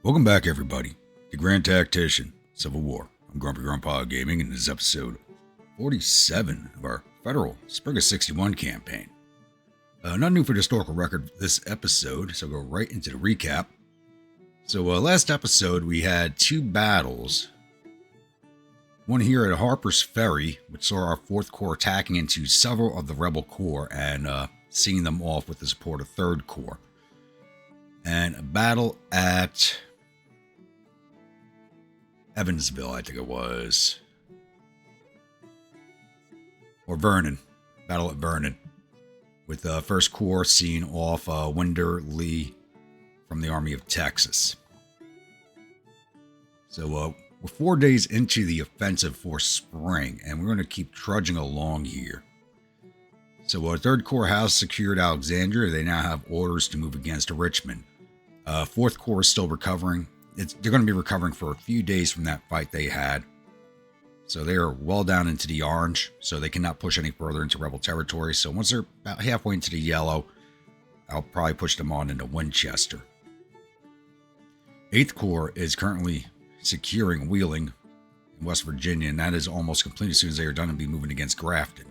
Welcome back, everybody, to Grand Tactician, Civil War. I'm Grumpy Grandpa Gaming, and this is episode 47 of our Federal Spring of 61 campaign. Not new for the historical record this episode, so I'll go right into the recap. So last episode, we had two battles. One here at Harper's Ferry, which saw our 4th Corps attacking into several of the Rebel Corps and seeing them off with the support of 3rd Corps. And a battle at Evansville, I think it was. Or Vernon. Battle at Vernon. With the 1st Corps seeing off Winder Lee from the Army of Texas. So we're 4 days into the offensive for spring, and we're going to keep trudging along here. So our 3rd Corps has secured Alexandria. They now have orders to move against Richmond. 4th Corps is still recovering. They're going to be recovering for a few days from that fight they had. So they are well down into the orange, so they cannot push any further into rebel territory. So once they're about halfway into the yellow, I'll probably push them on into Winchester. 8th Corps is currently securing Wheeling in West Virginia, and that is almost complete. As soon as they are done, and be moving against Grafton.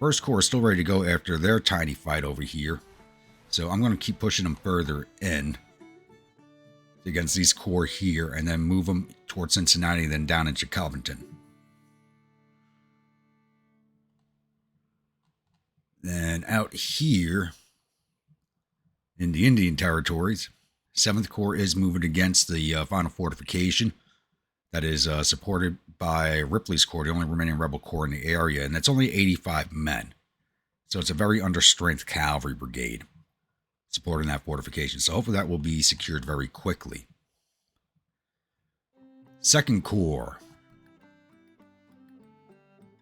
1st Corps is still ready to go after their tiny fight over here. So I'm going to keep pushing them further in against these corps here, and then move them towards Cincinnati, then down into Covington. Then out here in the Indian territories, 7th Corps is moving against the final fortification that is supported by Ripley's Corps, the only remaining rebel corps in the area, and that's only 85 men. So it's a very understrength cavalry brigade supporting that fortification. So hopefully that will be secured very quickly. 2nd Corps.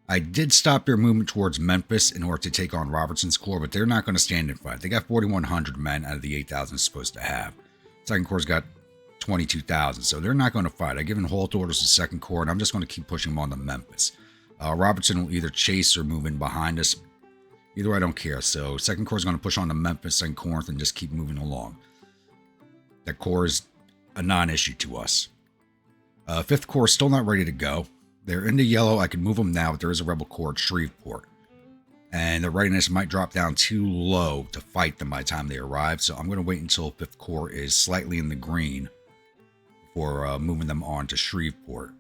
I did stop their movement towards Memphis in order to take on Robertson's Corps, but they're not going to stand and fight. They got 4,100 men out of the 8,000 supposed to have. 2nd Corps got 22,000, so they're not going to fight. I've given halt orders to 2nd Corps, and I'm just going to keep pushing them on to Memphis. Robertson will either chase or move in behind us. Either way, I don't care. So 2nd Corps is going to push on to Memphis and Corinth and just keep moving along. That corps is a non-issue to us. 5th Corps is still not ready to go. They're in the yellow. I can move them now, but there is a rebel corps at Shreveport. And their readiness might drop down too low to fight them by the time they arrive. So I'm going to wait until 5th Corps is slightly in the green before moving them on to Shreveport.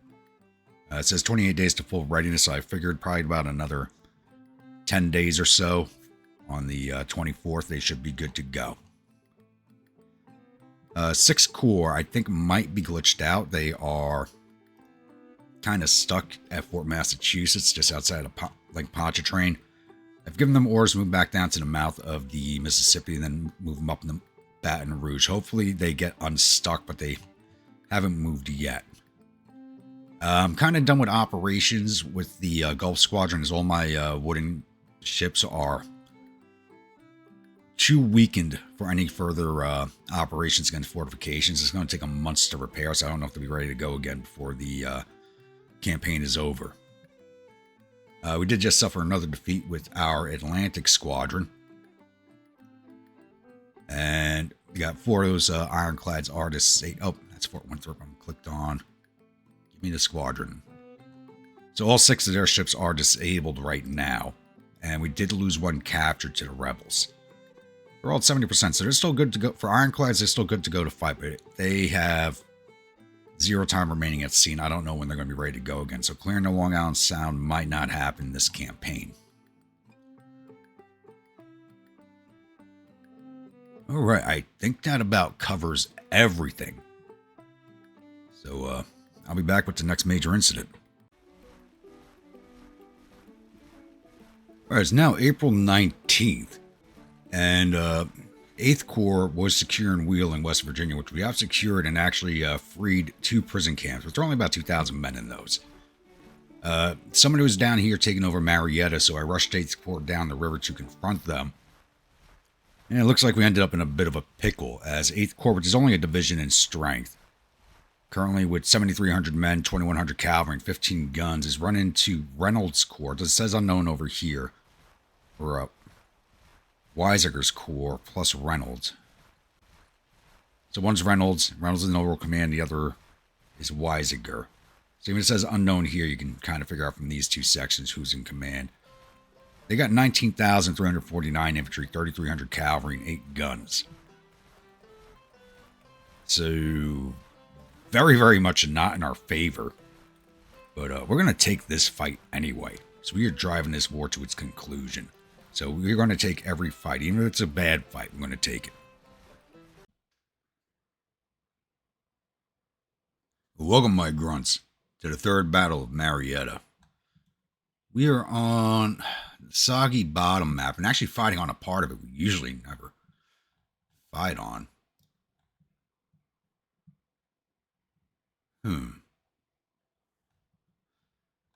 It says 28 days to full readiness, so I figured probably about another 10 days or so. On the 24th, they should be good to go. 6th Corps, I think, might be glitched out. They are kind of stuck at Fort Massachusetts, just outside of Lake Pontchartrain. I've given them orders to move back down to the mouth of the Mississippi and then move them up in the Baton Rouge. Hopefully they get unstuck, but they haven't moved yet. I'm kind of done with operations with the Gulf Squadron, as all my wooden ships are too weakened for any further operations against fortifications. It's going to take them months to repair, so I don't know if they'll be ready to go again before the campaign is over. We did just suffer another defeat with our Atlantic Squadron. And we got 4 of those ironclads are disabled. Oh, that's Fort Winthrop. I'm clicked on. Give me the squadron. So all 6 of their ships are disabled right now. And we did lose 1 captured to the rebels. They're all at 70%, so they're still good to go. For ironclads, they're still good to go to fight, but they have 0 time remaining at sea, and I don't know when they're going to be ready to go again. So clearing the Long Island Sound might not happen this campaign. All right, I think that about covers everything. So I'll be back with the next major incident. All right, it's now April 19th, and 8th Corps was securing Wheeling, West Virginia, which we have secured and actually freed 2 prison camps, which are only about 2,000 men in those. Somebody was down here taking over Marietta, so I rushed 8th Corps down the river to confront them. And it looks like we ended up in a bit of a pickle, as 8th Corps, which is only a division in strength, currently with 7,300 men, 2,100 cavalry, and 15 guns, is run into Reynolds' Corps. It says unknown over here, or Weisager's Corps plus Reynolds. So one's Reynolds. Reynolds is in overall command. The other is Weisiger. So when it says unknown here, you can kind of figure out from these two sections who's in command. They got 19,349 infantry, 3,300 cavalry, and 8 guns. So very, very much not in our favor. But we're going to take this fight anyway. So we are driving this war to its conclusion. So we're going to take every fight. Even if it's a bad fight, we're going to take it. Welcome, my grunts, to the third battle of Marietta. We are on the Soggy Bottom map, and actually fighting on a part of it we usually never fight on.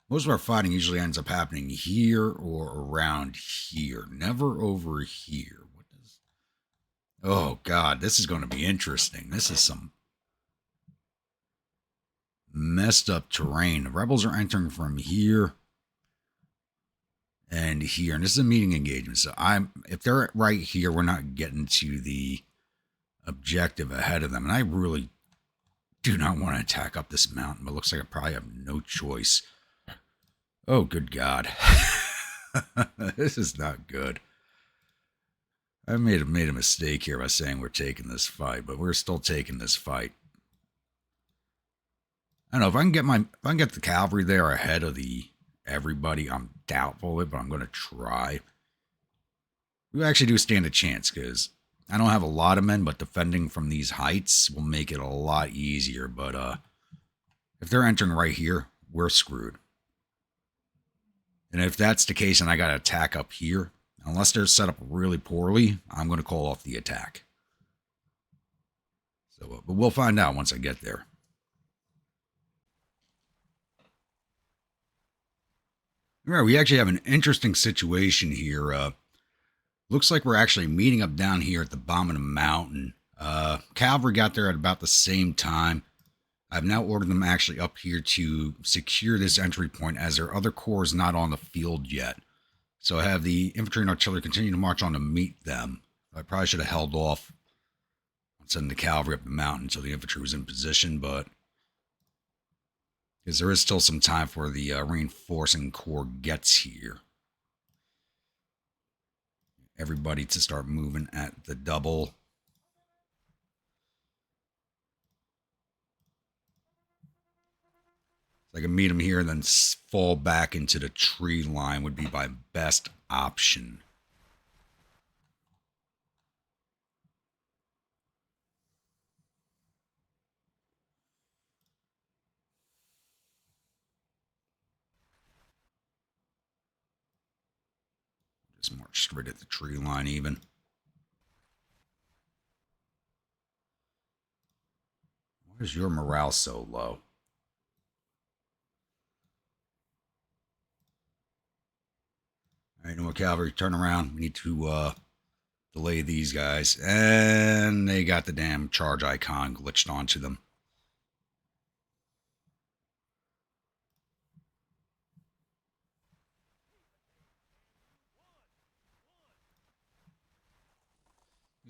Most of our fighting usually ends up happening here or around here, never over here. What does? Oh God, this is going to be interesting. This is some messed up terrain. The rebels are entering from here and here, and this is a meeting engagement. So if they're right here, we're not getting to the objective ahead of them, and I really do not want to attack up this mountain, but it looks like I probably have no choice. Oh, good God. This is not good. I made a mistake here by saying we're taking this fight, but we're still taking this fight. I don't know if I can get the cavalry there ahead of everybody. I'm doubtful of it, but I'm going to try. We actually do stand a chance because I don't have a lot of men, but defending from these heights will make it a lot easier. But if they're entering right here, we're screwed. And if that's the case and I got to attack up here, unless they're set up really poorly, I'm going to call off the attack. So, but we'll find out once I get there. All right, we actually have an interesting situation here. Looks like we're actually meeting up down here at the bottom of the mountain. Cavalry got there at about the same time. I've now ordered them actually up here to secure this entry point as their other corps is not on the field yet. So I have the infantry and artillery continue to march on to meet them. I probably should have held off on sending the cavalry up the mountain until the infantry was in position, but because there is still some time before the reinforcing corps gets here. Everybody to start moving at the double. I can meet them here and then fall back into the tree line would be my best option. Just march straight at the tree line even. Why is your morale so low? All right, no more cavalry. Turn around. We need to delay these guys. And they got the damn charge icon glitched onto them.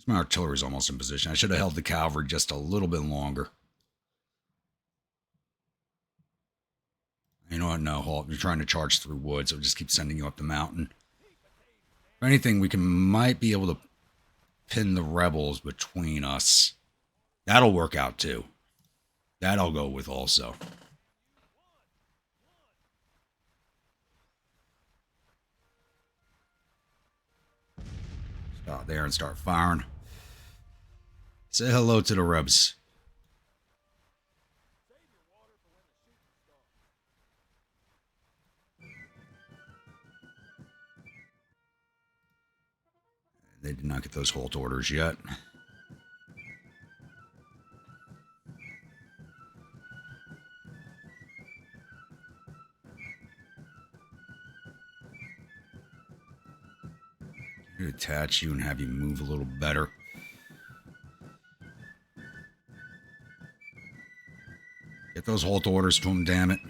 My artillery is almost in position. I should have held the cavalry just a little bit longer. You know what? No, halt. You're trying to charge through woods. I'll just keep sending you up the mountain. If anything, we might be able to pin the rebels between us. That'll work out too. That I'll go with also. Stop there and start firing. Say hello to the Rebs. They did not get those halt orders yet. Attach you and have you move a little better. Get those halt orders to him, damn it.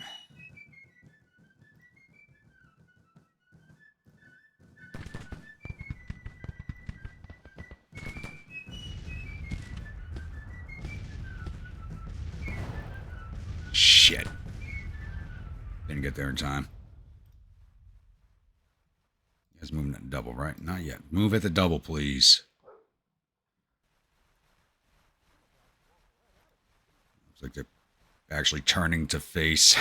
shit. Didn't get there in time. You guys moving at double, right? Not yet. Move at the double, please. Looks like they're actually turning to face.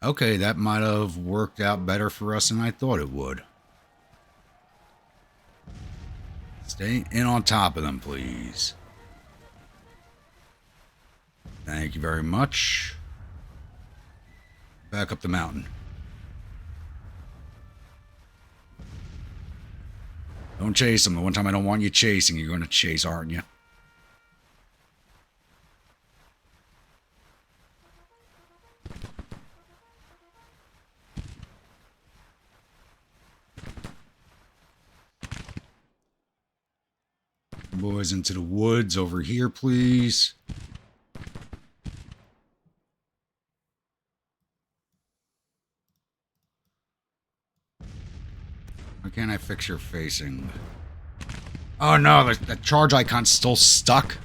Okay, that might have worked out better for us than I thought it would. Stay in on top of them, please. Thank you very much. Back up the mountain. Don't chase them. The one time I don't want you chasing, you're going to chase, aren't you? Boys into the woods over here, please. Why can't I fix your facing? Oh no, the charge icon's still stuck.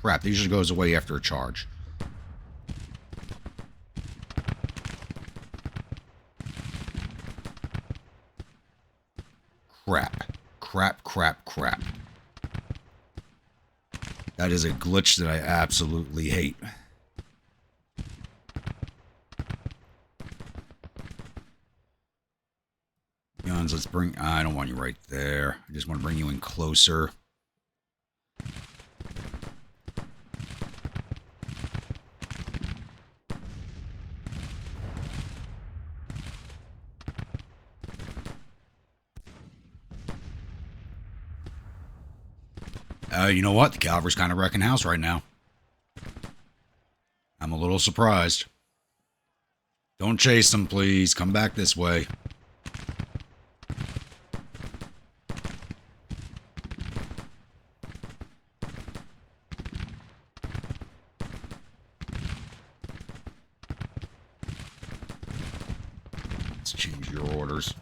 Crap, it usually goes away after a charge. Crap. That is a glitch that I absolutely hate. Guns, let's bring... I don't want you right there. I just want to bring you in closer. You know what? The cavalry's kind of wrecking house right now. I'm a little surprised. Don't chase them, please. Come back this way. Let's change your orders.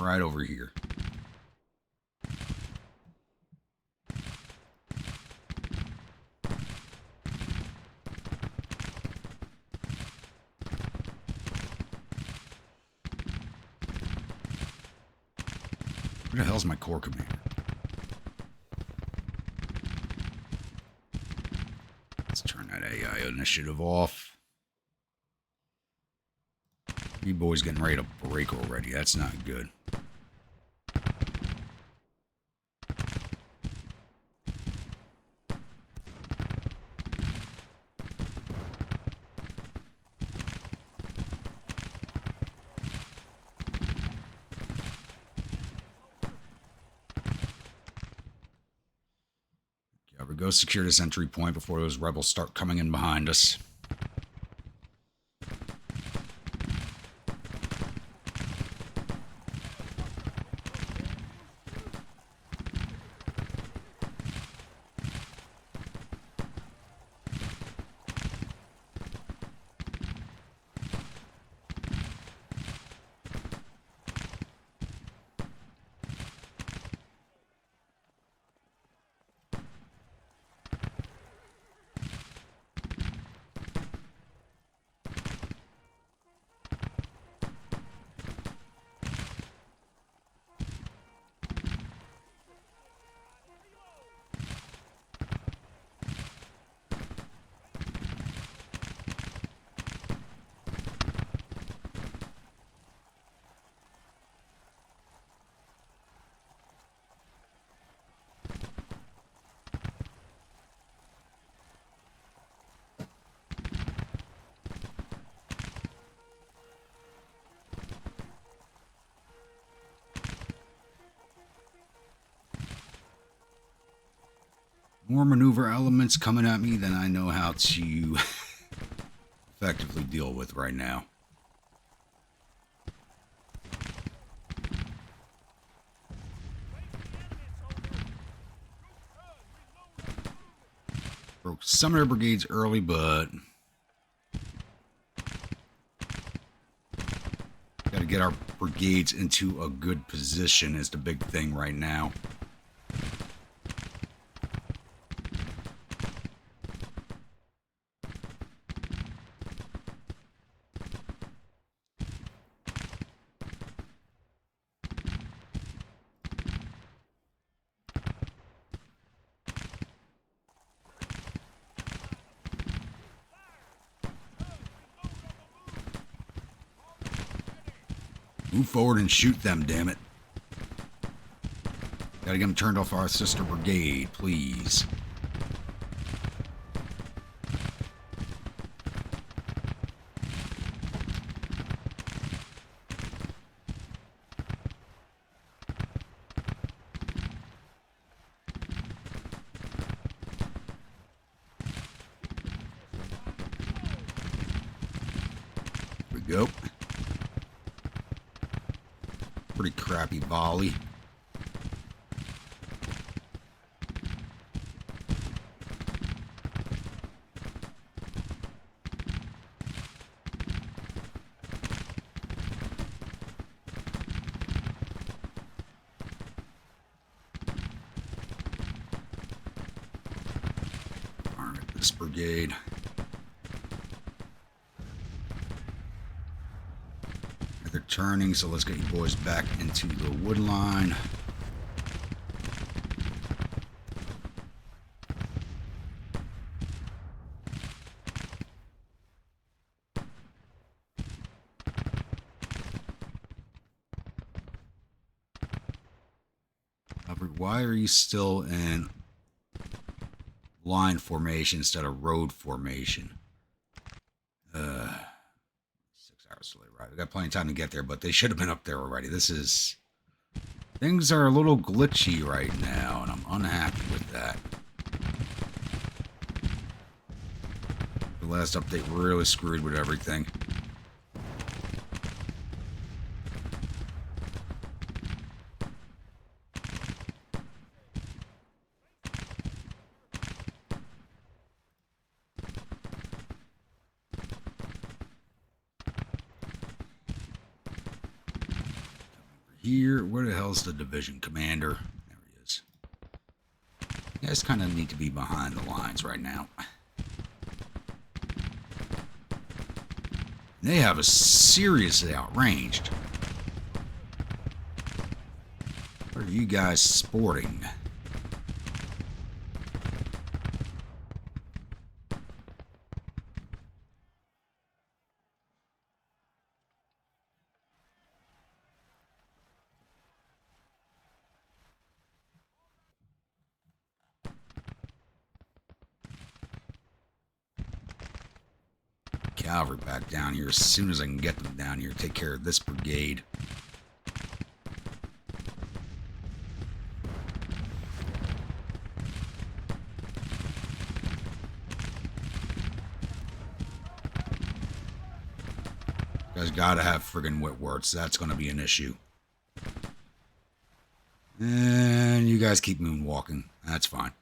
Right over here. Where the hell's my corps commander? Let's turn that AI initiative off. You boys getting ready to break already. That's not good. Go secure this entry point before those rebels start coming in behind us. More maneuver elements coming at me than I know how to effectively deal with right now. Broke some of their brigades early, but Got to get our brigades into a good position is the big thing right now. Move forward and shoot them, damn it. Gotta get them turned off our sister brigade, please. Here we go. Pretty crappy volley. Alright, this brigade. They're turning, so let's get you boys back into the wood line. Why are you still in line formation instead of road formation? 6 hours delay, right? We got plenty of time to get there, but they should have been up there already. Things are a little glitchy right now, and I'm unhappy with that. The last update really screwed with everything. Here, where the hell's the division commander? There he is. You guys kind of need to be behind the lines right now. They have us seriously outranged. What are you guys sporting? Cavalry back down here as soon as I can get them down here. Take care of this brigade. You guys gotta have friggin' Whitworths. That's gonna be an issue. And you guys keep moonwalking. That's fine.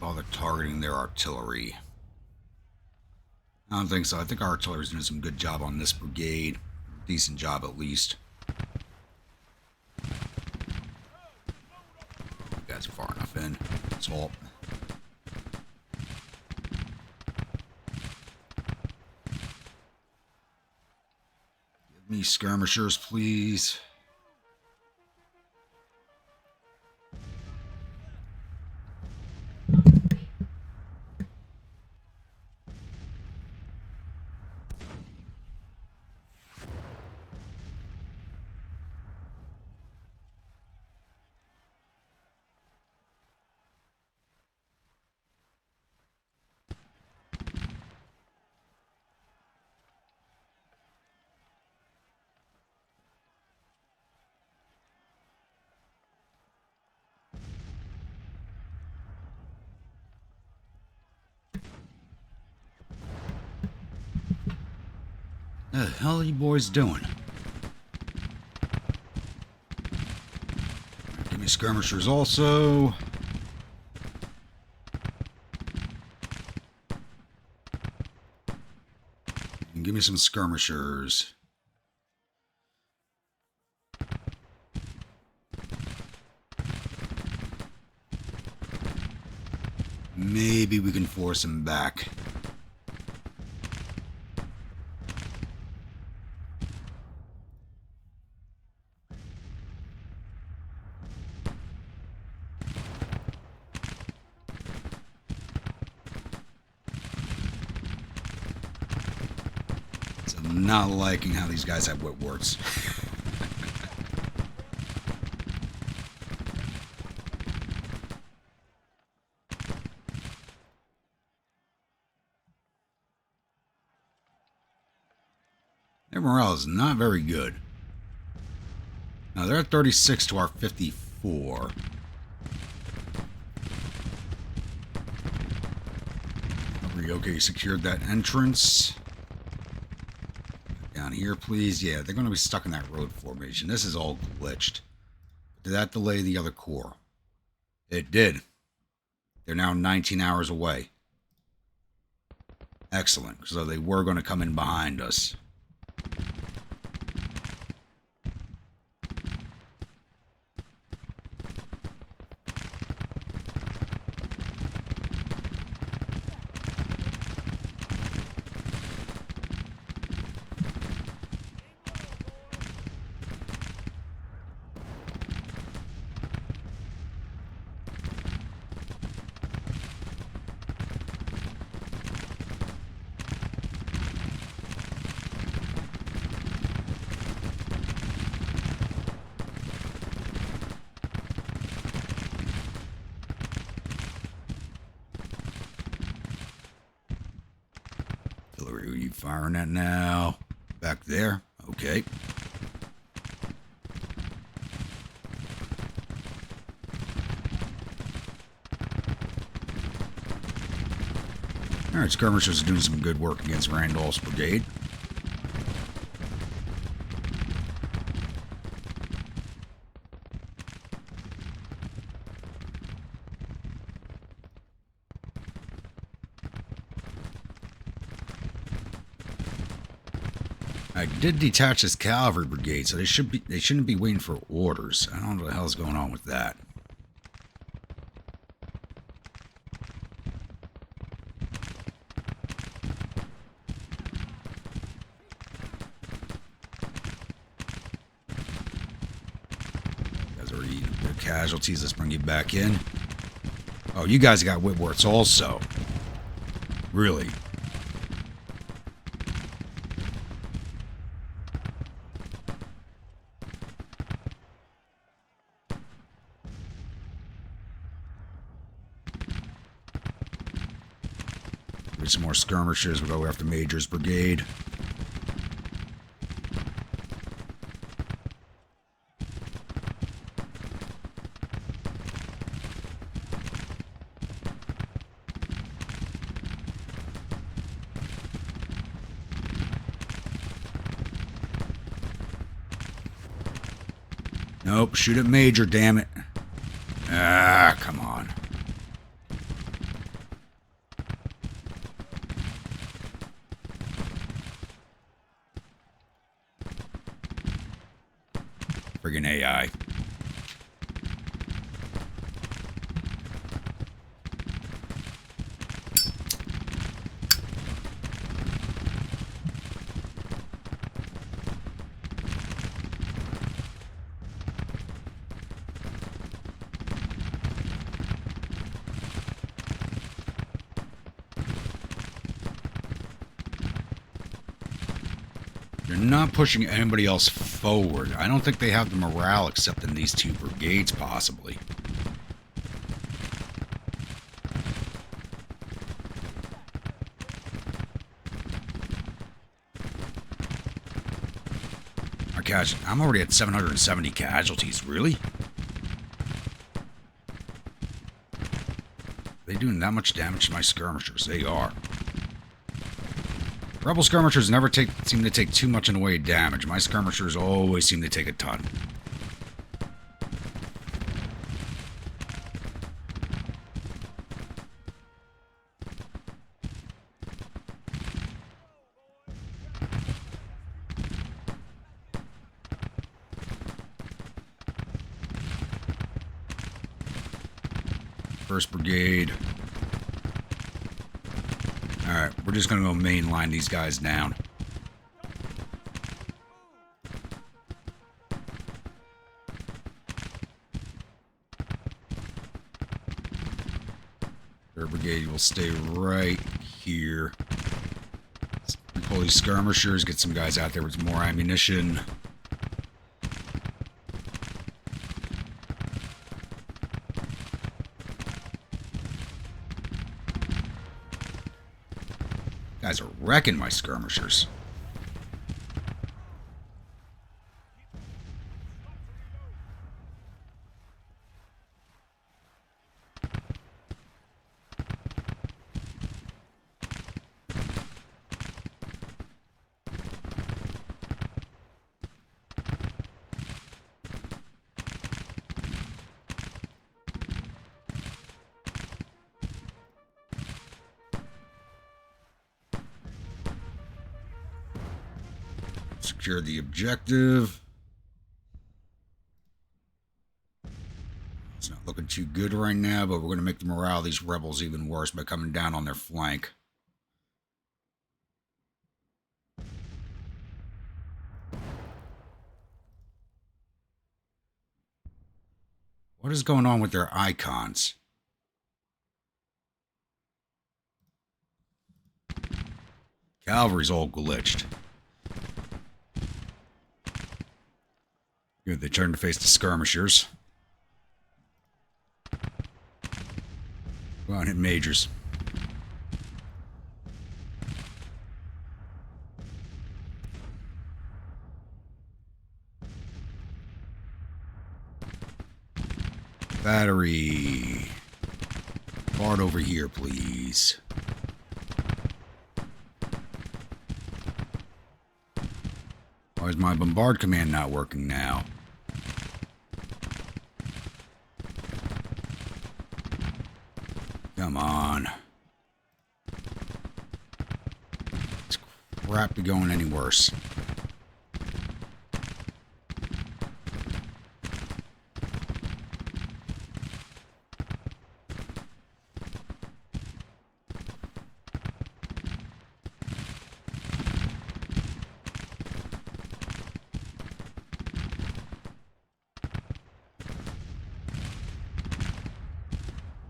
Bother targeting their artillery. I don't think so. I think our artillery's doing some good job on this brigade. Decent job, at least. You guys are far enough in. Assault. Give me skirmishers, please. the hell are you boys doing? Give me skirmishers also. And give me some skirmishers. Maybe we can force him back. So I'm not liking how these guys have Whitworths. Their morale is not very good. Now they're at 36 to our 54. Okay, secured that entrance. Down here, please. Yeah, they're going to be stuck in that road formation. This is all glitched. Did that delay the other corps? It did. They're now 19 hours away. Excellent. So they were going to come in behind us. Who are you firing at now? Back there? Okay. Alright, skirmishers are doing some good work against Randolph's brigade. I did detach this cavalry brigade, so they shouldn't be waiting for orders. I don't know what the hell's going on with that. You guys are eating their casualties. Let's bring you back in. Oh, you guys got Whitworths also. Really? Some more skirmishers. We'll go after Major's brigade. Nope, shoot at Major, damn it. Ah, come on. Friggin' AI. They're not pushing anybody else forward. I don't think they have the morale except in these two brigades, possibly. I'm already at 770 casualties. Really? Are they doing that much damage to my skirmishers? They are. Rebel skirmishers never seem to take too much in the way of damage. My skirmishers always seem to take a ton. First Brigade. Alright, we're just going to go mainline these guys down. Third Brigade will stay right here. Let's pull these skirmishers, get some guys out there with more ammunition. Guys are wrecking my skirmishers. Secure the objective. It's not looking too good right now, but we're going to make the morale of these rebels even worse by coming down on their flank. What is going on with their icons? Cavalry's all glitched. Good, they turn to face the skirmishers. Go on, hit majors. Battery. Guard over here, please. Why is my bombard command not working now? Come on. This crap be going any worse.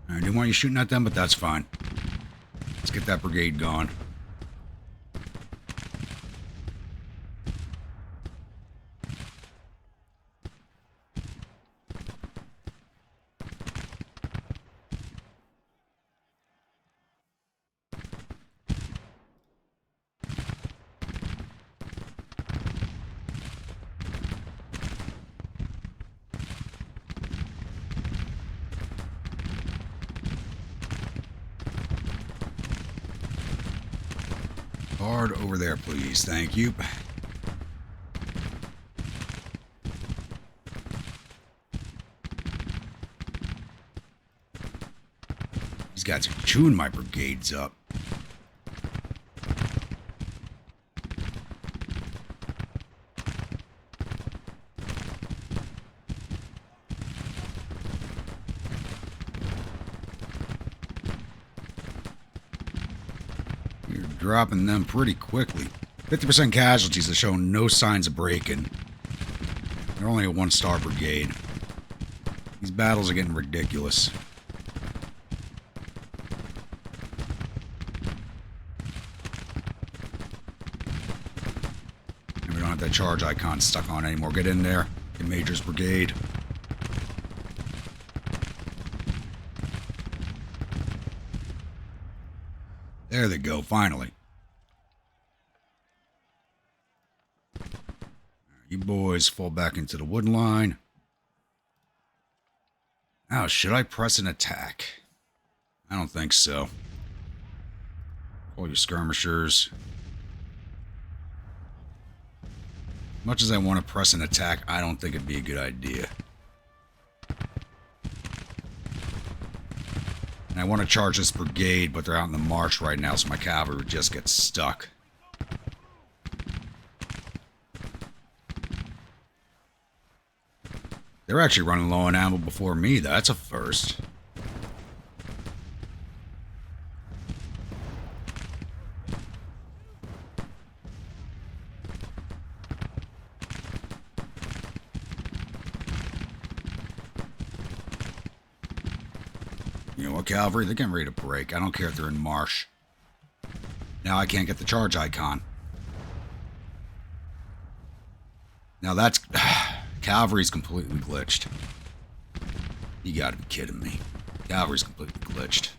I didn't want you shooting at them, but that's fine. Let's get that brigade gone. Guard over there, please. Thank you. These guys are chewing my brigades up. Dropping them pretty quickly. 50% casualties are showing no signs of breaking. They're only a 1-star brigade. These battles are getting ridiculous. And we don't have that charge icon stuck on anymore. Get in there. Get Major's brigade. There they go, finally. You boys fall back into the wood line. Now, should I press an attack? I don't think so. Call your skirmishers. Much as I want to press an attack, I don't think it'd be a good idea. And I want to charge this brigade, but they're out in the marsh right now, so my cavalry would just get stuck. They're actually running low on ammo before me. That's a first. You know what, cavalry? They're getting ready to break. I don't care if they're in marsh. Now I can't get the charge icon. Now that's... Cavalry's completely glitched. You gotta be kidding me. Cavalry's completely glitched.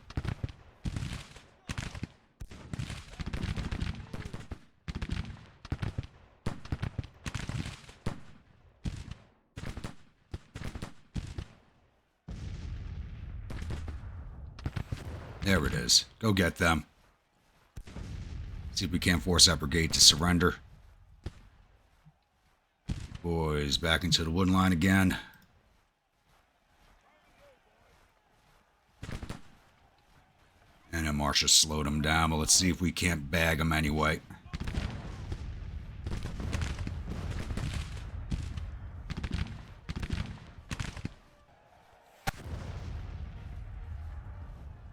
There it is. Go get them. See if we can't force that brigade to surrender. Boys, back into the wood line again. And then Marsha slowed them down, but let's see if we can't bag them anyway.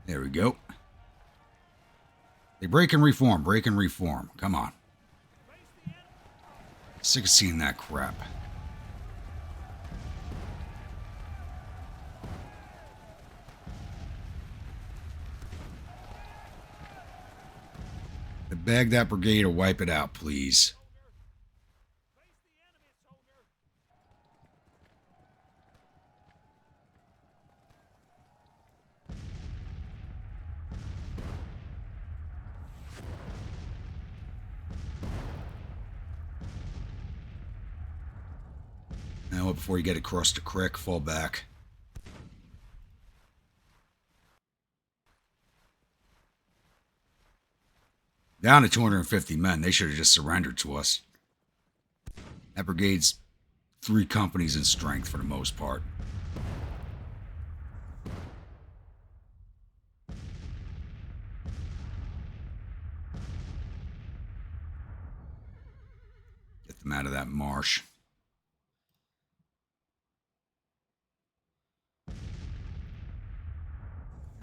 There we go. They break and reform, break and reform. Come on. Sick of seeing that crap. Bag that brigade or wipe it out, please. Now, before you get across the creek, fall back. Down to 250 men. They should have just surrendered to us. That brigade's 3 companies in strength for the most part. Get them out of that marsh.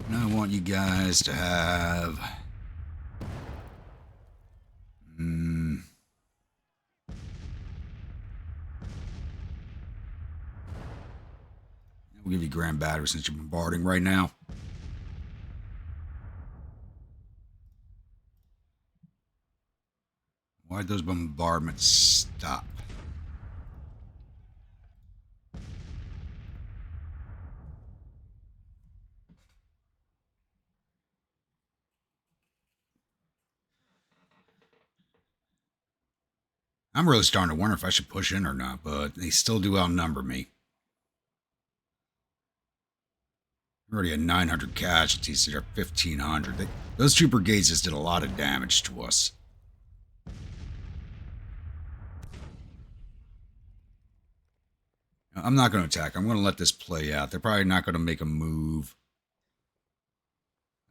And I want you guys to have... We'll give you Grand Battery since you're bombarding right now. Why'd those bombardments stop? I'm really starting to wonder if I should push in or not, but they still do outnumber me. We already had 900 casualties, so they're 1,500. Those 2 brigades just did a lot of damage to us. I'm not going to attack. I'm going to let this play out. They're probably not going to make a move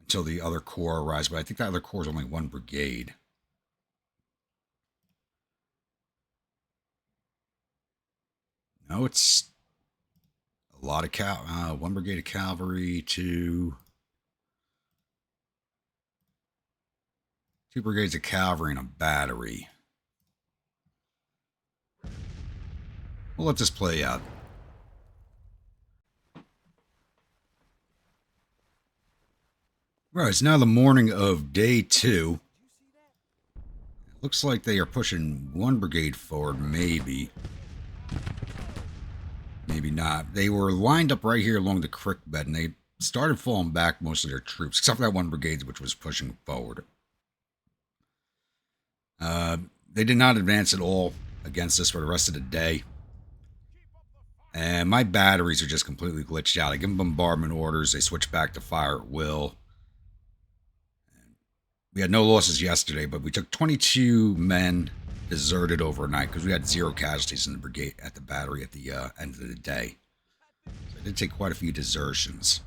until the other corps arrives, but I think that other corps is only 1 brigade. No, it's a lot of 1 brigade of cavalry, 2 brigades of cavalry and a battery. We'll let this play out. Right, it's now the morning of day 2. It looks like they are pushing 1 brigade forward, maybe. Maybe not. They were lined up right here along the creek bed, and they started falling back most of their troops, except for that 1 brigade which was pushing forward. They did not advance at all against us for the rest of the day. And my batteries are just completely glitched out. I give them bombardment orders. They switch back to fire at will. We had no losses yesterday, but we took 22 men deserted overnight because we had 0 casualties in the brigade at the battery at the end of the day. So I did take quite a few desertions.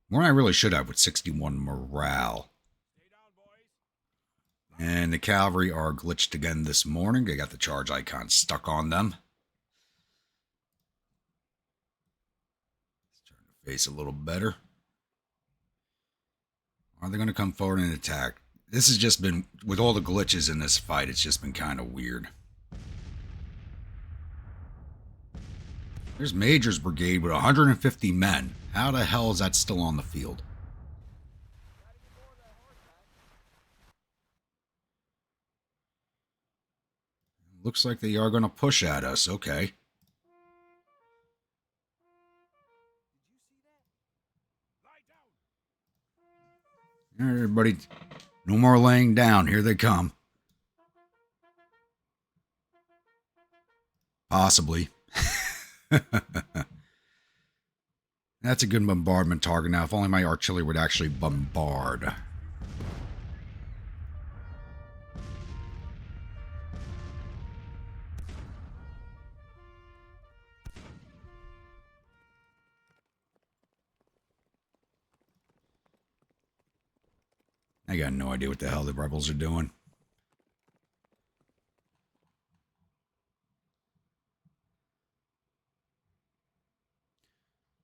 More than I really should have with 61 morale. And the cavalry are glitched again this morning. They got the charge icon stuck on them. Let's turn the face a little better. Are they going to come forward and attack? This has just been, with all the glitches in this fight, it's just been kind of weird. There's Major's brigade with 150 men. How the hell is that still on the field? Looks like they are going to push at us. Okay. Everybody, no more laying down. Here they come. Possibly. That's a good bombardment target now. If only my artillery would actually bombard. I got no idea what the hell the rebels are doing.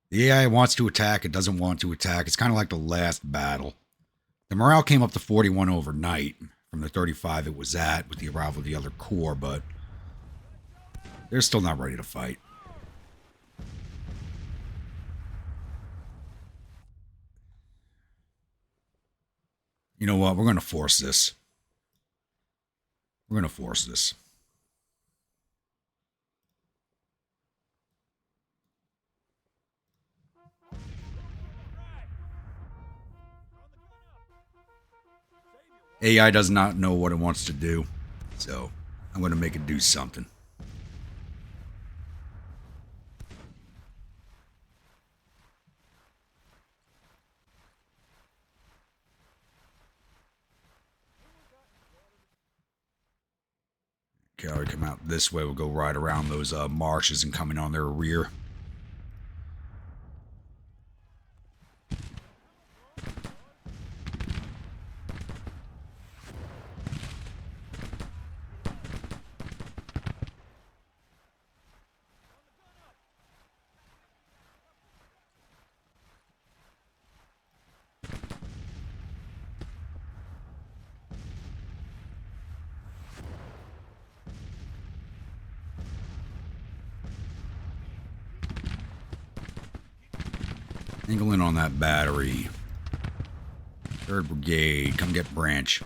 The AI wants to attack. It doesn't want to attack. It's kind of like the last battle. The morale came up to 41 overnight from the 35 it was at with the arrival of the other corps, but they're still not ready to fight. You know what? We're going to force this. We're going to force this. AI does not know what it wants to do, so I'm going to make it do something. Cavalry come out this way. We'll go right around those marshes and coming on their rear. Angle in on that battery. 3rd Brigade, come get Branch.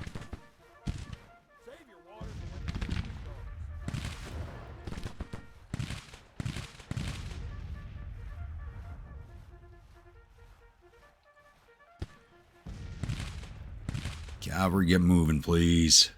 Cavalry, get moving, please.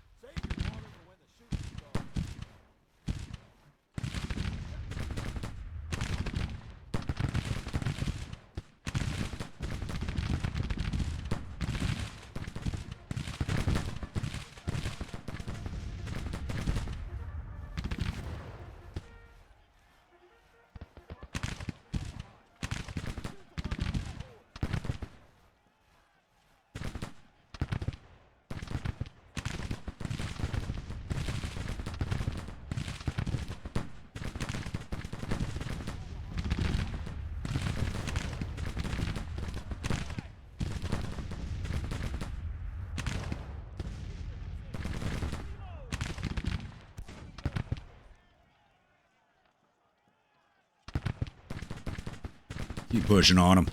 Keep pushing on them.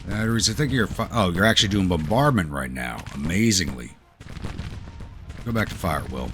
Batteries, I think you're... Oh, you're actually doing bombardment right now. Amazingly. Go back to fire, Will.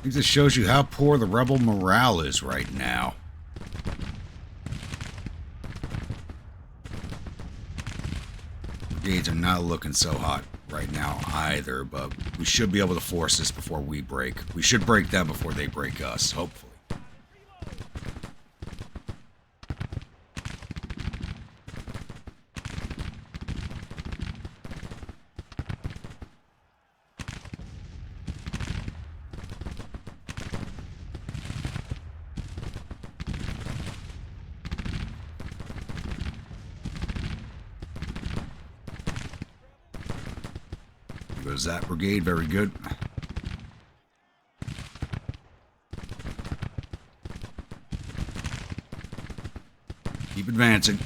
think this shows you how poor the rebel morale is right now. Brigades are not looking so hot right now either, but we should be able to force this before we break. We should break them before they break us, hopefully. Goes that brigade, very good. Keep advancing.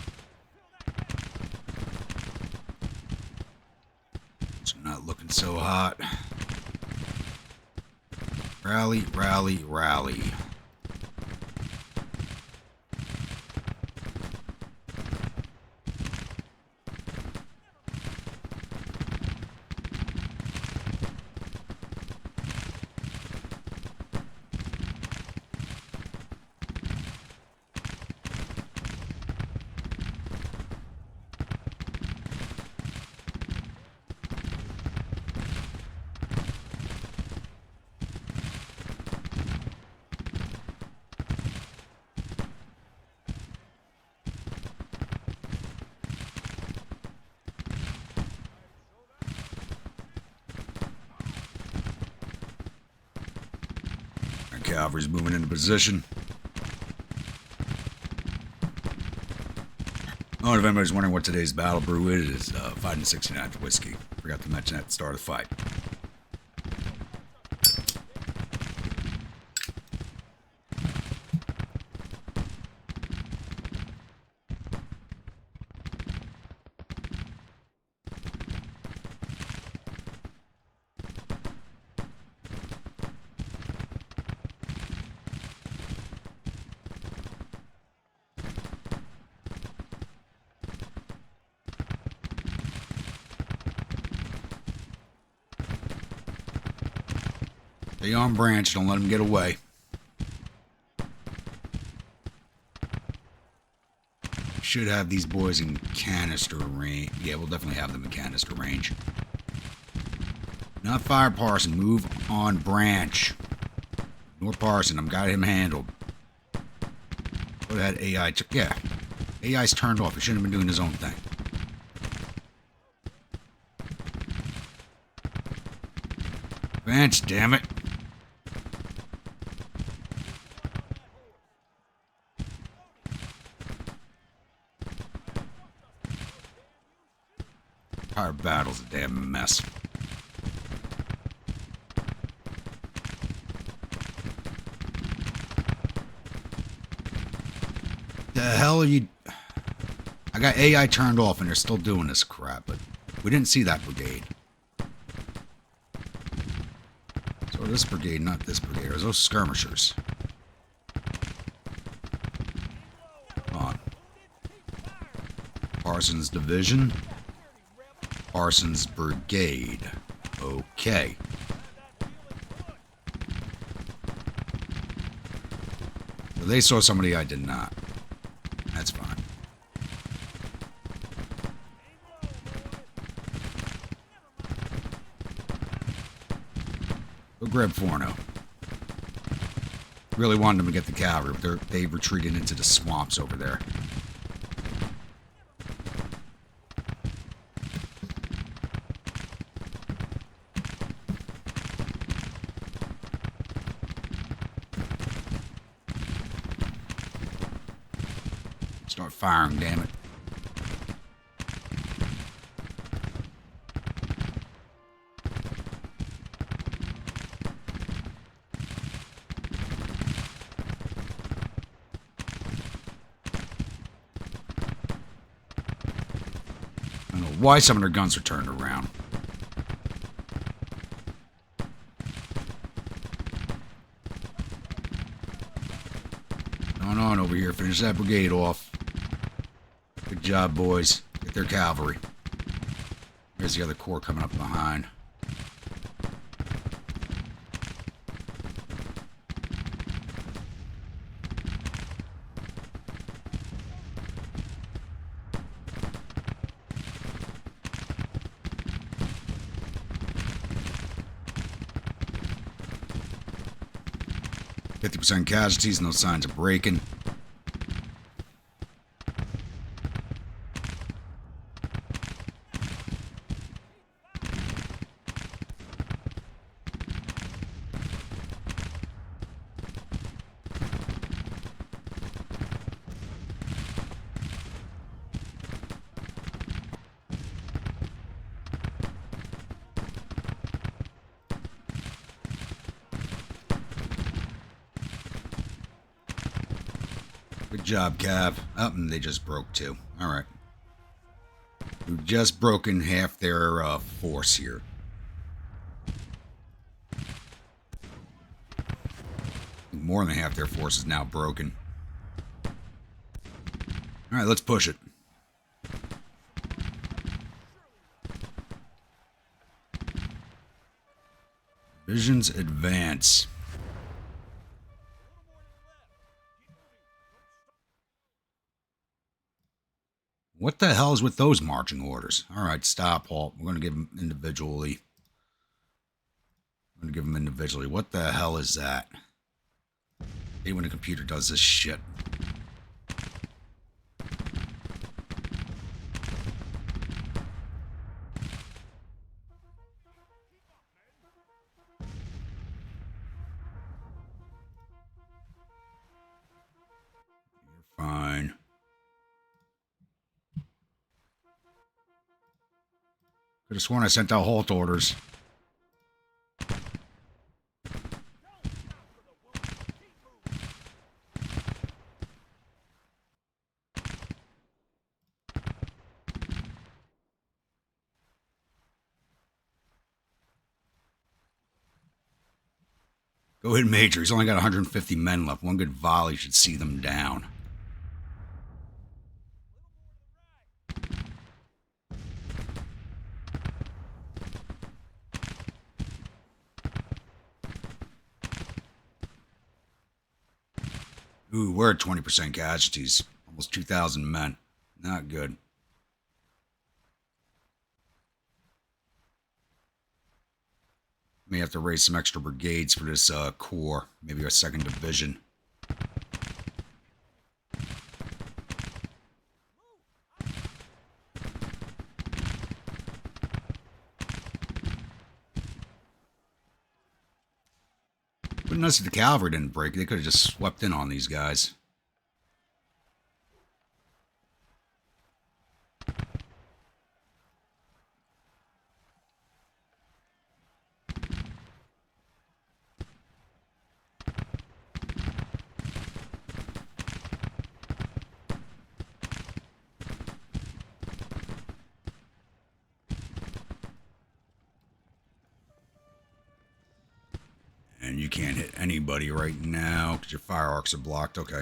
It's not looking so hot. Rally, rally, rally. Cavalry's moving into position. Oh, and if anybody's wondering what today's battle brew is, it is 5 and 69th whiskey. Forgot to mention that at the start of the fight. Stay on branch, don't let them get away. Should have these boys in canister range. Yeah, we'll definitely have them in canister range. Not fire Parson, move on branch. Ignore Parson, I've got him handled. Go ahead, AI. Yeah, AI's turned off. He shouldn't have been doing his own thing. Advance, damn it. Our battle's a damn mess. The hell are you... I got AI turned off and they're still doing this crap, but we didn't see that brigade. So this brigade, not this brigade. Are those skirmishers? Come on. Parsons Division. Parsons Brigade. Okay. So they saw somebody I did not. That's fine. Go grab Forno. Really wanted them to get the cavalry, but they retreated into the swamps over there. Start firing, damn it. I don't know why some of their guns are turned around. Going on over here. Finish that brigade off. Good job, boys. Get their cavalry. There's the other corps coming up behind. 50% casualties, no signs of breaking. Good job, Cav. Oh, and they just broke too. Alright. We've just broken half their force here. More than half their force is now broken. Alright, let's push it. Visions advance. What the hell is with those marching orders? Alright, stop, halt. We're going to give them individually. I'm going to give them individually. What the hell is that? I hate when a computer does this shit. You're fine. Could have sworn I sent out halt orders. Go ahead, Major. He's only got 150 men left. One good volley should see them down. Ooh, we're at 20% casualties. Almost 2,000 men. Not good. May have to raise some extra brigades for this corps. Maybe a second division. Wouldn't nice if the cavalry didn't break. They could have just swept in on these guys. And you can't hit anybody right now because your fire arcs are blocked. Okay.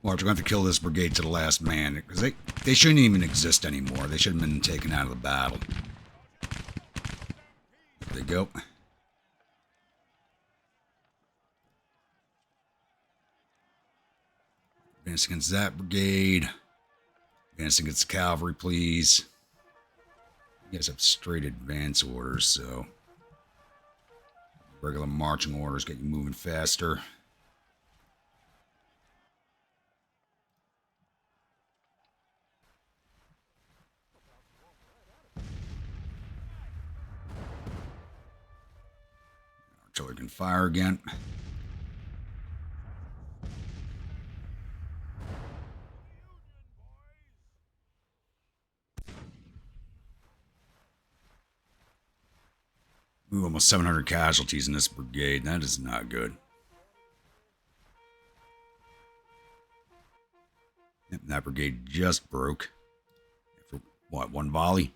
Watch, we're going to have to kill this brigade to the last man because they shouldn't even exist anymore. They should have been taken out of the battle. There they go. Advance against that brigade. Advance against the cavalry, please. You guys have straight advance orders, so regular marching orders get you moving faster. Artillery can fire again. Ooh, almost 700 casualties in this brigade. That is not good. Yep, that brigade just broke. For what, one volley?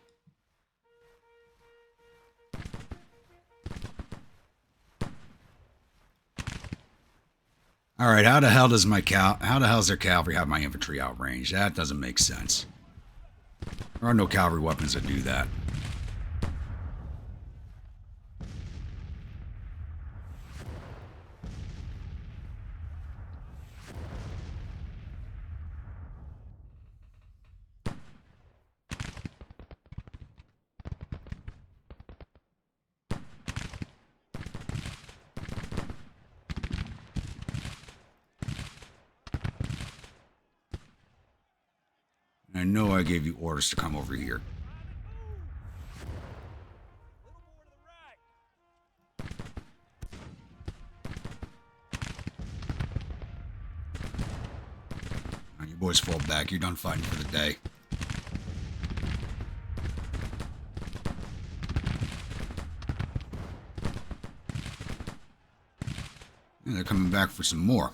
All right, how the hell does their cavalry have my infantry outranged? That doesn't make sense. There are no cavalry weapons that do that. know I gave you orders to come over here. Now, you boys fall back. You're done fighting for the day. And they're coming back for some more.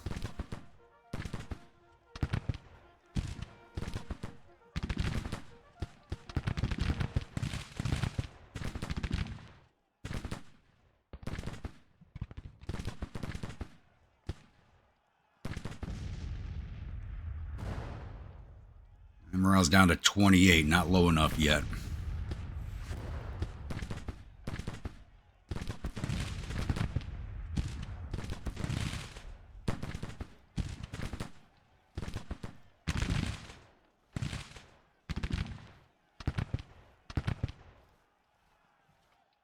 And morale's down to 28, not low enough yet.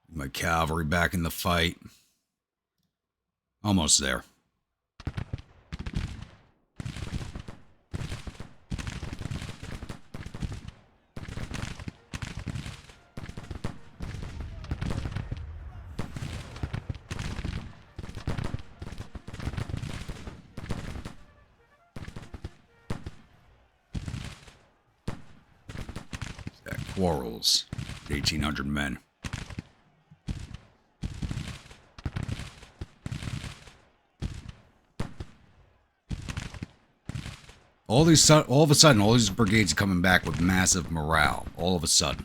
My cavalry back in the fight. Almost there. That quarrels. 1,800 men. All of a sudden, all these brigades are coming back with massive morale. All of a sudden.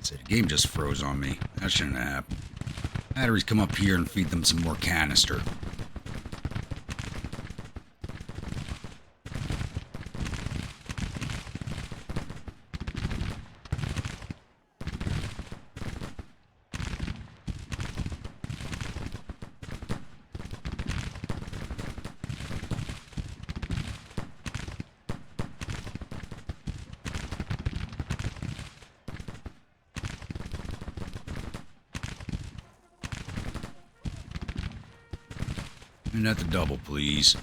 So the game just froze on me. That shouldn't have happened. Batteries come up here and feed them some more canister. And at the double, please.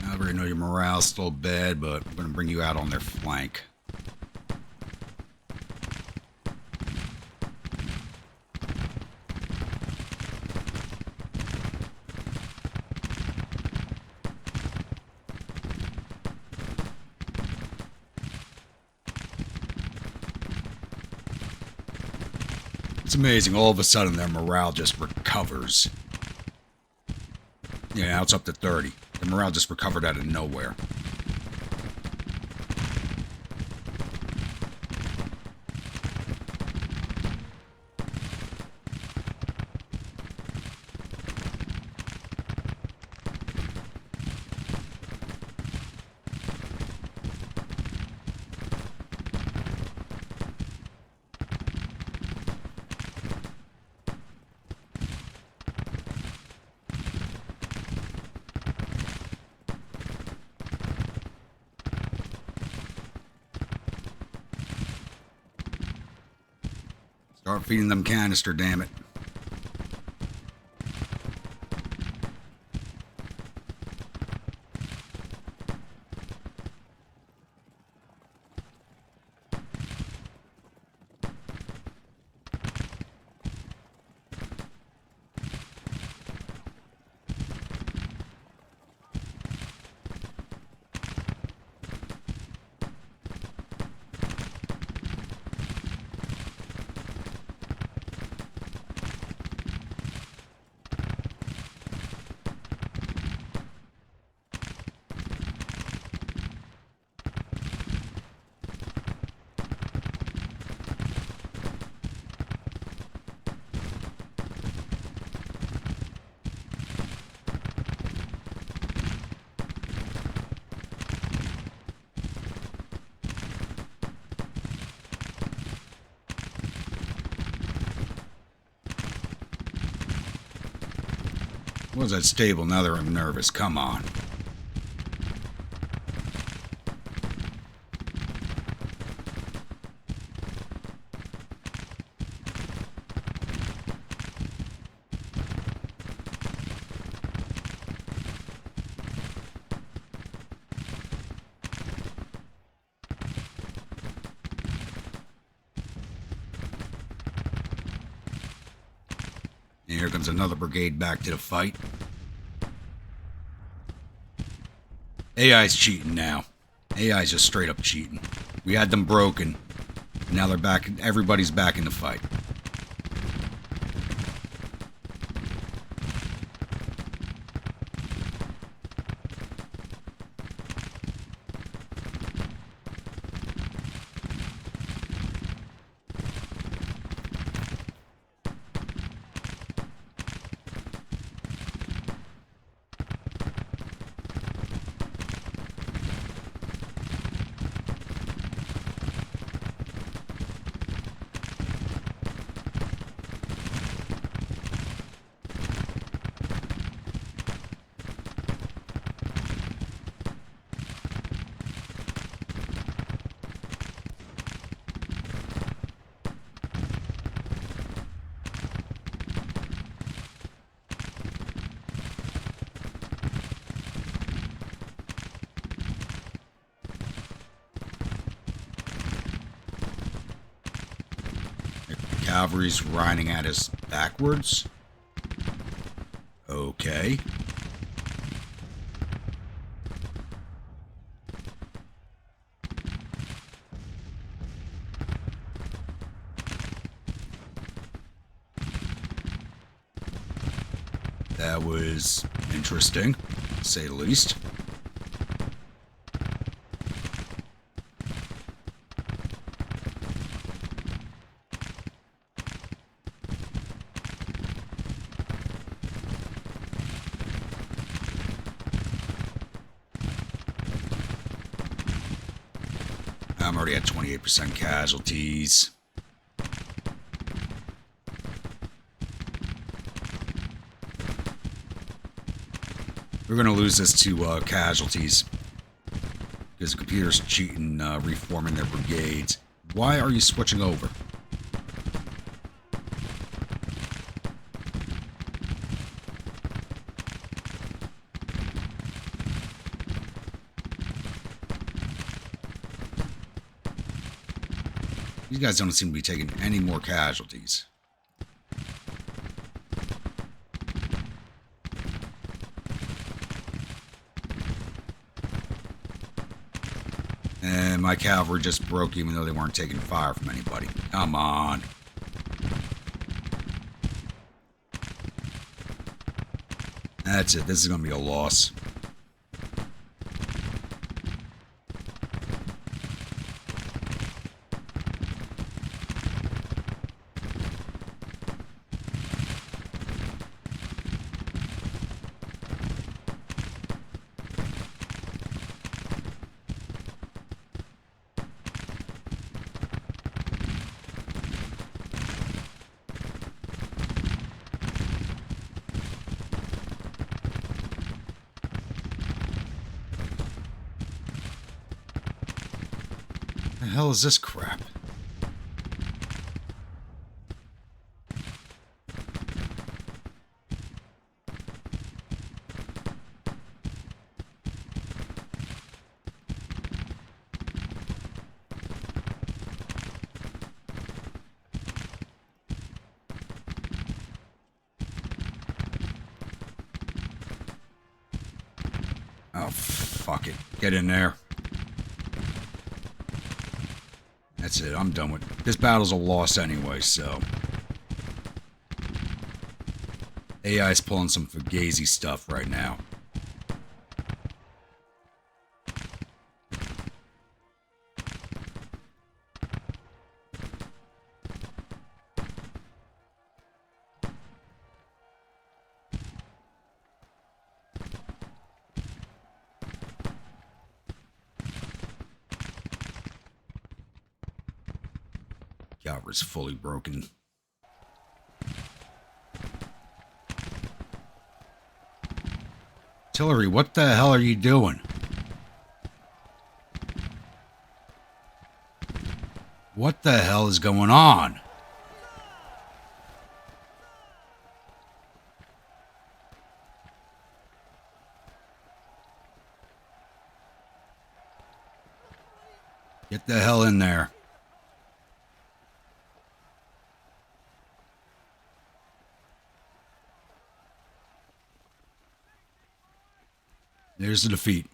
I already know your morale's still bad, but I'm going to bring you out on their flank. It's amazing, all of a sudden their morale just recovers. Yeah, now it's up to 30. The morale just recovered out of nowhere. Start feeding them canister, damn it. Was that stable? Now they're nervous. Come on. And here comes another brigade back to the fight. AI's cheating now. AI's just straight up cheating. We had them broken. Now they're back. Everybody's back in the fight. Cavalry's riding at us backwards. Okay. That was interesting, to say the least. I'm already at 28% casualties. We're going to lose this to casualties because the computer's cheating, reforming their brigades. Why are you switching over? These guys don't seem to be taking any more casualties. And my cavalry just broke even though they weren't taking fire from anybody. Come on. That's it. This is going to be a loss. The hell is this crap? Oh, fuck it. Get in there. That's it. I'm done with it. This battle's a loss anyway, so. AI's pulling some fugazi stuff right now. Cavalry's fully broken. Artillery, what the hell are you doing? What the hell is going on? Get the hell in there. There's the defeat.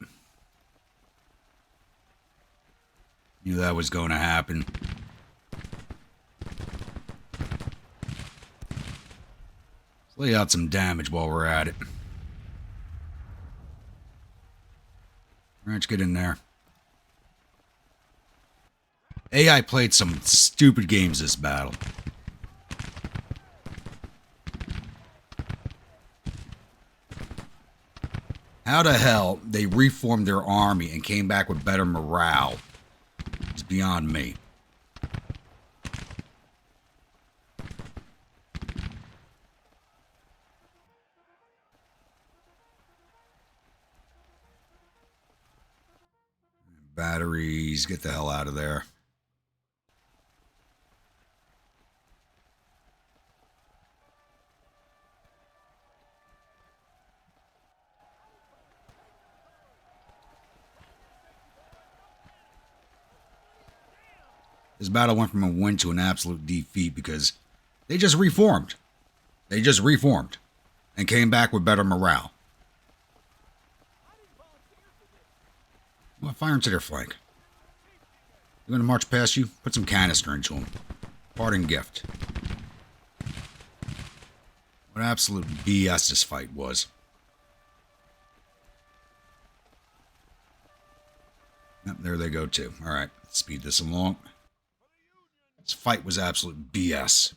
Knew that was going to happen. Let's lay out some damage while we're at it. All right, let's get in there. AI played some stupid games this battle. How the hell they reformed their army and came back with better morale is beyond me. Batteries, get the hell out of there. This battle went from a win to an absolute defeat because they just reformed. They just reformed and came back with better morale. Well, fire into their flank. They're going to march past you. Put some canister into them. Parting gift. What absolute BS this fight was. Yep, there they go too. All right, let's speed this along. This fight was absolute BS.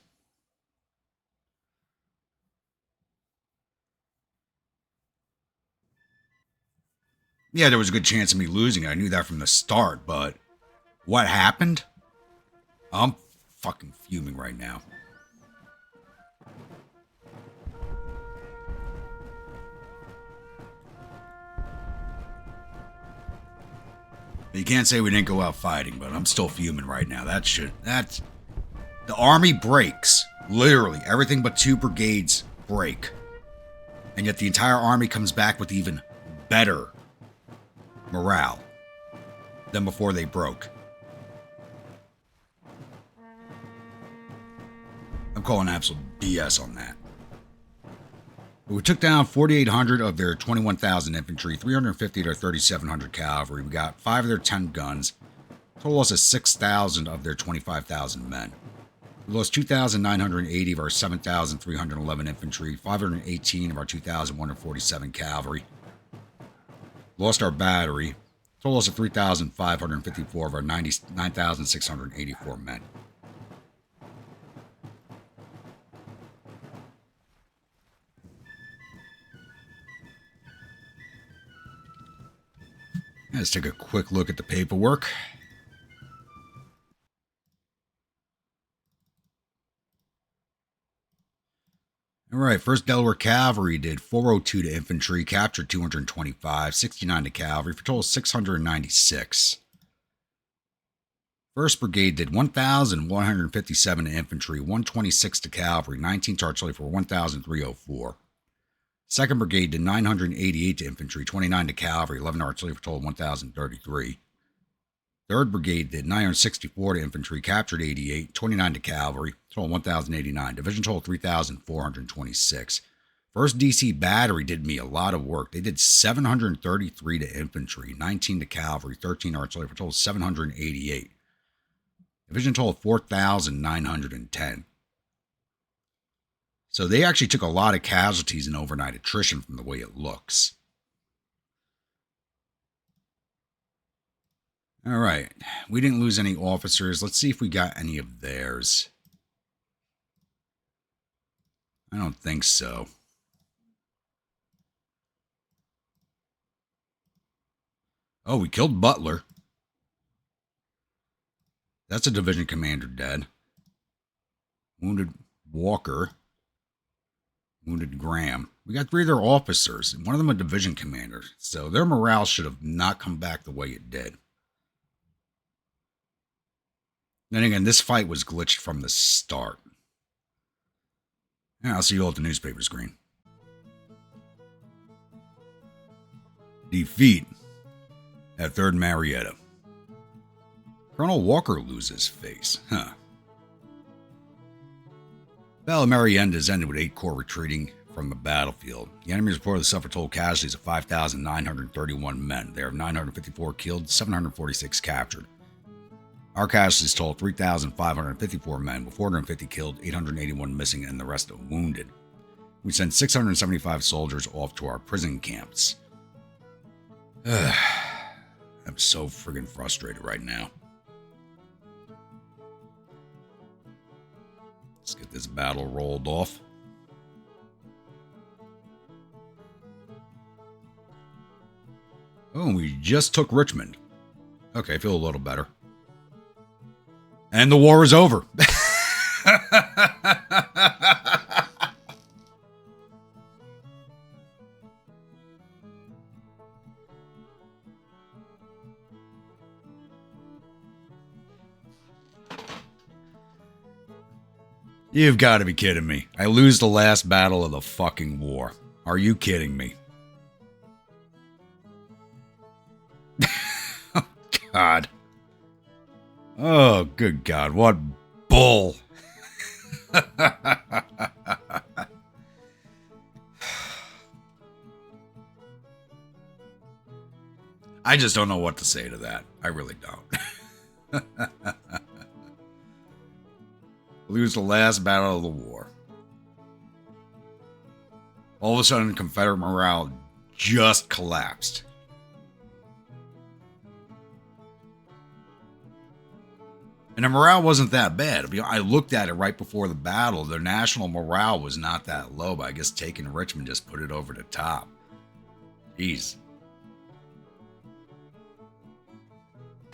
Yeah, there was a good chance of me losing. I knew that from the start, but what happened? I'm fucking fuming right now. You can't say we didn't go out fighting, but I'm still fuming right now. That's the army breaks. Literally, everything but 2 brigades break. And yet the entire army comes back with even better morale than before they broke. I'm calling absolute BS on that. But we took down 4,800 of their 21,000 infantry, 350 of their 3,700 cavalry. We got 5 of their 10 guns. Total loss of 6,000 of their 25,000 men. We lost 2,980 of our 7,311 infantry, 518 of our 2,147 cavalry. Lost our battery. Total loss of 3,554 of our 9,684 men. Let's take a quick look at the paperwork. All right, 1st Delaware Cavalry did 402 to infantry, captured 225, 69 to cavalry, for a total of 696. 1st Brigade did 1,157 to infantry, 126 to cavalry, 19 to artillery for 1,304. 2nd Brigade did 988 to infantry, 29 to cavalry, 11 to artillery for a total of 1,033. 3rd Brigade did 964 to infantry, captured 88, 29 to cavalry, total 1,089. Division total 3,426. 1st DC Battery did me a lot of work. They did 733 to infantry, 19 to cavalry, 13 to artillery, for a total of 788. Division total 4,910. So they actually took a lot of casualties in overnight attrition from the way it looks. All right, we didn't lose any officers. Let's see if we got any of theirs. I don't think so. Oh, we killed Butler. That's a division commander dead. Wounded Walker. Wounded Graham. We got 3 of their officers, and one of them a division commander, so their morale should have not come back the way it did. Then again, this fight was glitched from the start. Yeah, I'll see you all at the newspaper screen. Defeat at 3rd Marietta. Colonel Walker loses face. Battle of Marietta is ended with 8 corps retreating from the battlefield. The enemy reportedly suffered total casualties of 5,931 men. There are 954 killed, 746 captured. Our casualties total 3,554 men, with 450 killed, 881 missing, and the rest wounded. We sent 675 soldiers off to our prison camps. I'm so friggin' frustrated right now. Let's get this battle rolled off. Oh, we just took Richmond. Okay, I feel a little better. And the war is over. You've got to be kidding me. I lose the last battle of the fucking war. Are you kidding me? Oh, God. Oh, good God. What bull. I just don't know what to say to that. I really don't. Lose the last battle of the war. All of a sudden, Confederate morale just collapsed. And the morale wasn't that bad. I looked at it right before the battle. Their national morale was not that low, but I guess taking Richmond just put it over the top. Jeez.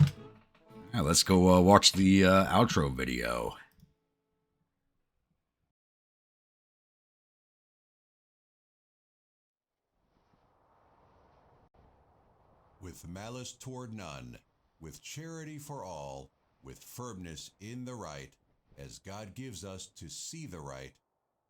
All right, let's go watch the outro video. With malice toward none, with charity for all, with firmness in the right, as God gives us to see the right,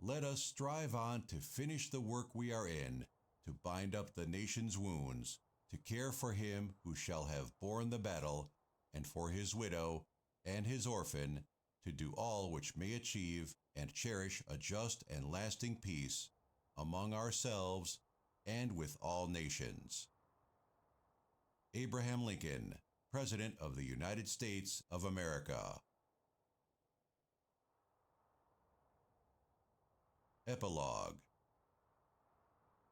let us strive on to finish the work we are in, to bind up the nation's wounds, to care for him who shall have borne the battle, and for his widow and his orphan, to do all which may achieve and cherish a just and lasting peace among ourselves and with all nations. Abraham Lincoln, President of the United States of America. Epilogue.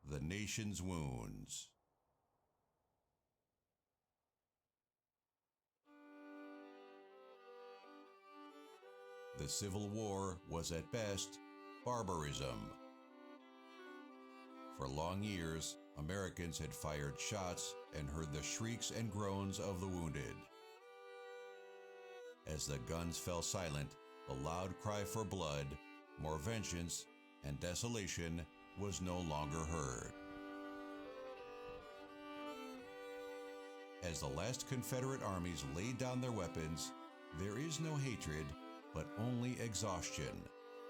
The Nation's Wounds. The Civil War was at best barbarism. For long years, Americans had fired shots and heard the shrieks and groans of the wounded. As the guns fell silent, the loud cry for blood, more vengeance, and desolation was no longer heard. As the last Confederate armies laid down their weapons, there is no hatred, but only exhaustion.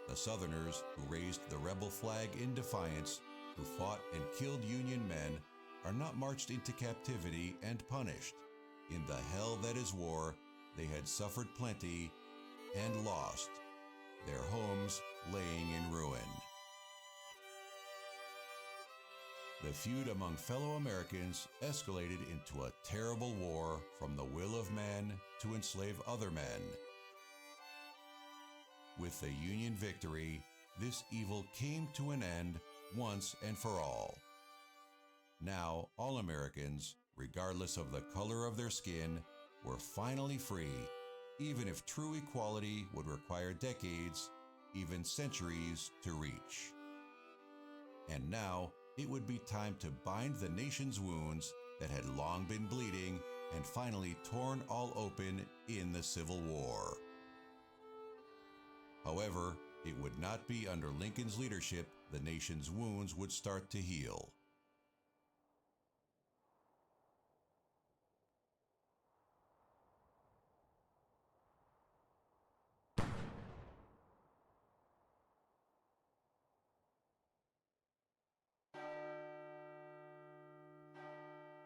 The Southerners who raised the rebel flag in defiance, who fought and killed Union men, are not marched into captivity and punished. In the hell that is war, they had suffered plenty and lost, their homes laying in ruin. The feud among fellow Americans escalated into a terrible war from the will of man to enslave other men. With the Union victory, this evil came to an end once and for all. Now, all Americans, regardless of the color of their skin, were finally free, even if true equality would require decades, even centuries, to reach. And now, it would be time to bind the nation's wounds that had long been bleeding and finally torn all open in the Civil War. However, It would not be under Lincoln's leadership the nation's wounds would start to heal.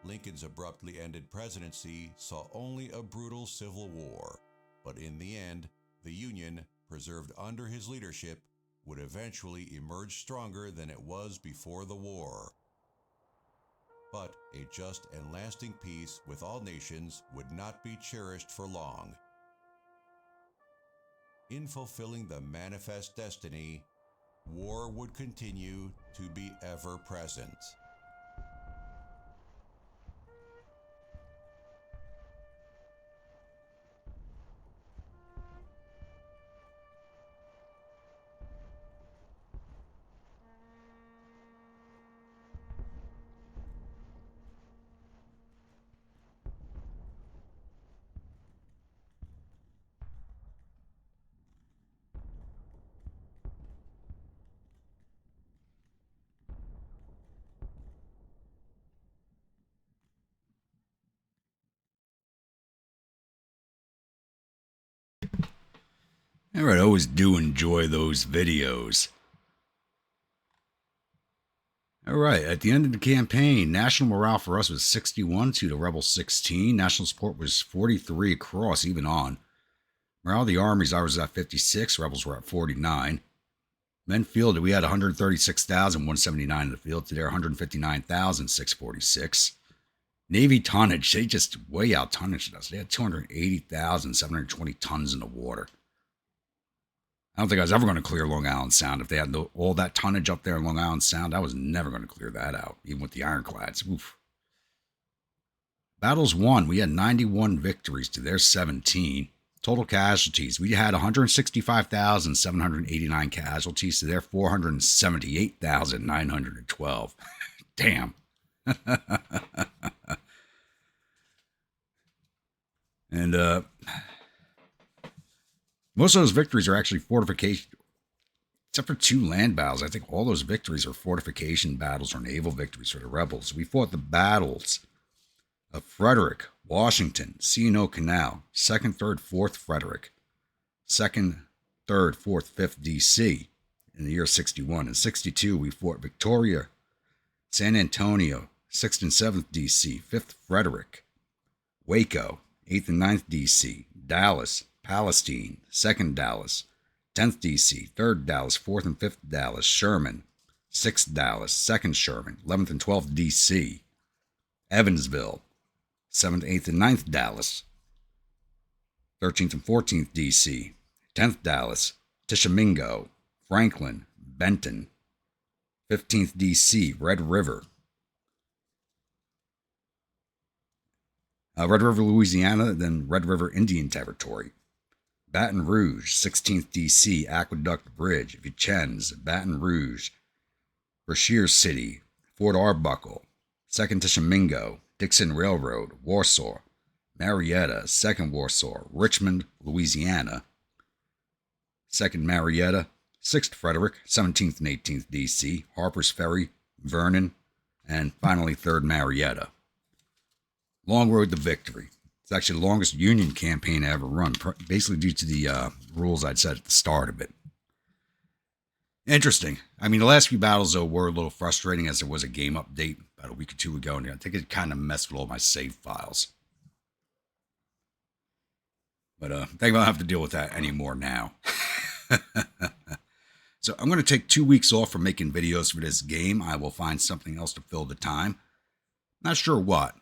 Lincoln's abruptly ended presidency saw only a brutal civil war, but in the end, the Union, preserved under his leadership, would eventually emerge stronger than it was before the war. But a just and lasting peace with all nations would not be cherished for long. In fulfilling the manifest destiny, war would continue to be ever present. All right, I always do enjoy those videos. All right, at the end of the campaign, national morale for us was 61 to the rebels 16. National support was 43 across, even on. Morale of the armies, I was at 56. Rebels were at 49. Men fielded, we had 136,179 in the field. Today, 159,646. Navy tonnage, they just way out tonnaged us. They had 280,720 tons in the water. I don't think I was ever going to clear Long Island Sound. If they had all that tonnage up there in Long Island Sound, I was never going to clear that out, even with the ironclads. Oof. Battles won. We had 91 victories to their 17. Total casualties. We had 165,789 casualties to their 478,912. Damn. And most of those victories are actually fortification, except for 2 land battles. I think all those victories are fortification battles or naval victories for the rebels. We fought the battles of Frederick, Washington, C&O Canal, 2nd, 3rd, 4th Frederick, 2nd, 3rd, 4th, 5th DC in the year 61. In 62, we fought Victoria, San Antonio, 6th and 7th DC, 5th Frederick, Waco, 8th and 9th DC, Dallas, Palestine, 2nd Dallas, 10th DC, 3rd Dallas, 4th and 5th Dallas, Sherman, 6th Dallas, 2nd Sherman, 11th and 12th DC, Evansville, 7th, 8th, and 9th Dallas, 13th and 14th DC, 10th Dallas, Tishomingo, Franklin, Benton, 15th DC, Red River, Red River, Louisiana, then Red River Indian Territory, Baton Rouge, 16th DC, Aqueduct Bridge, Vincennes, Baton Rouge, Brashear City, Fort Arbuckle, 2nd Tishomingo, Dixon Railroad, Warsaw, Marietta, 2nd Warsaw, Richmond, Louisiana, 2nd Marietta, 6th Frederick, 17th and 18th DC, Harper's Ferry, Vernon, and finally 3rd Marietta. Long road to victory. It's actually the longest Union campaign I ever run, basically due to the rules I'd set at the start of it. Interesting. I mean, the last few battles, though, were a little frustrating as there was a game update about a week or 2 ago, and I think it kind of messed with all my save files. But I think I don't have to deal with that anymore now. So I'm going to take 2 weeks off from making videos for this game. I will find something else to fill the time. Not sure what,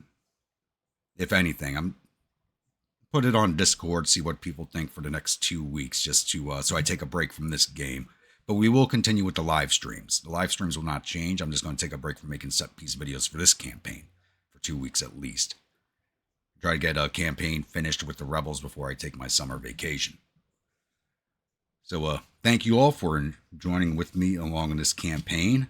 if anything. I'm put it on Discord, see what people think for the next 2 weeks, just to so I take a break from this game. But we will continue with the live streams. The live streams will not change. I'm just going to take a break from making set piece videos for this campaign for 2 weeks at least. Try to get a campaign finished with the rebels before I take my summer vacation. So thank you all for joining with me along in this campaign.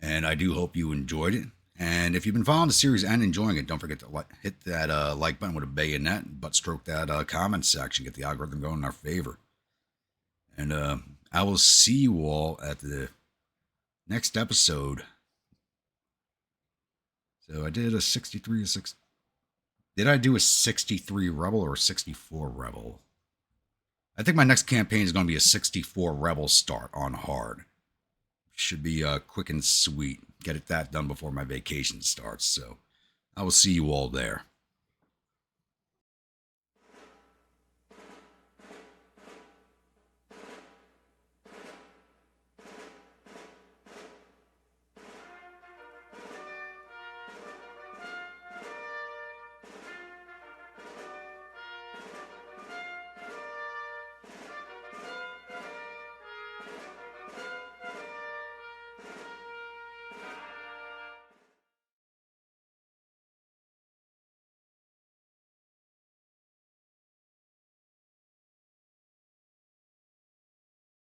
And I do hope you enjoyed it. And if you've been following the series and enjoying it, don't forget to hit that like button with a bayonet, butt stroke that comment section, get the algorithm going in our favor. And I will see you all at the next episode. So I did a 63 6. Did I do a 63 Rebel or a 64 Rebel? I think my next campaign is going to be a 64 Rebel start on hard. Should be quick and sweet. Get that done before my vacation starts. So I will see you all there.